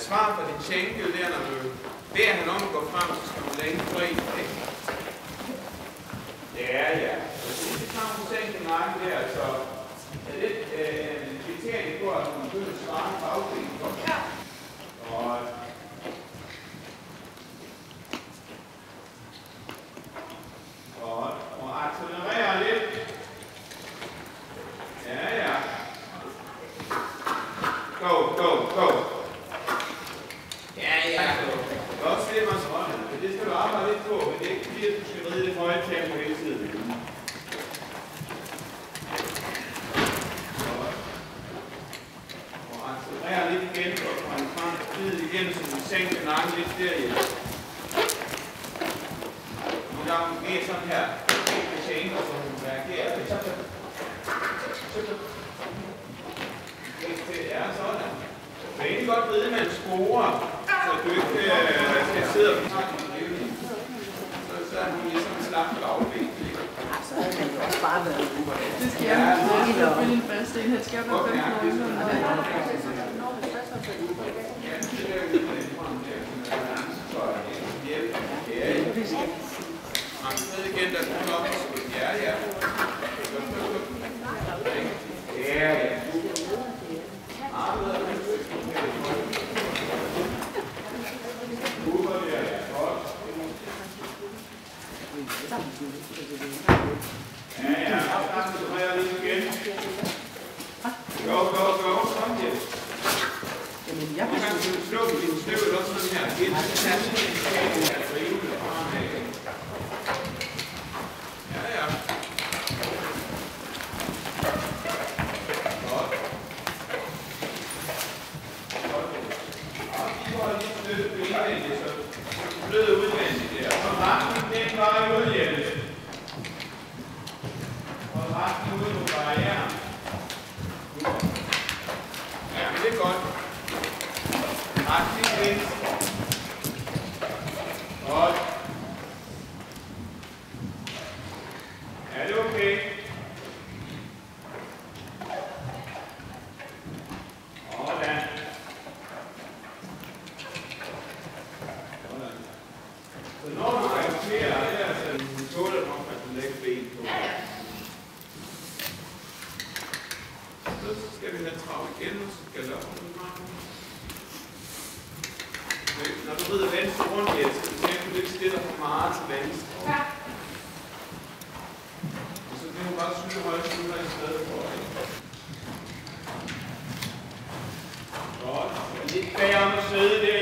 svar fra din tjenke der, når du beder han om at gå frem, så skal man længe fri. Ja. Så det kommer på sengen nakken der, så er det en kriterium på, at man begynder at svare på bagdelen. Ja. Og accelerere lidt. Ja. Go. Ja. Det er også det, man skal holde. Men det skal du arbejde lidt på, men det er ikke fordi, at du skal ride det høje tempo hele tiden. Og accelerere lidt igen, og frem og igen, så du sænker nakken lidt deri. Nogle gange er sådan her, ikke tjener, så hun reagerer. Ja, sådan. Det er egentlig godt ved, at man sporer, så du ikke skal sidde og snakke med livning. Så er hun ligesom en slags bagben. Så havde man jo også bare været ude. Det skal jeg finde en fast en. Han skal være 15 år yngre. Ja, det er jo lidt frem der. Så er det hjælp. Ja. Man ved igen, der er nok. Ja. Go. Sådan her. Jamen, jeg kan slå din støv også sådan her. Det er en særlig her for evigt og fremad. Ja. Godt. Og vi får lige støtte på indvendigt, så blød udvendigt der. Så retning den vej ud, Jelle. Og retning ud på barrieren. Ja, men det er godt. Retning venstre. Godt. Er det okay? Sådan. Så når du reagerer her, så tåler du nok, at du lægger ben på. Så skal vi have trav igen, og så skal jeg lade når du rider venstre rundt, Jens, så du ikke stiller for meget til venstre. Ja. Og så kan du bare skyde højre skulder i stedet for. Godt. Lidt bagom at sidde der.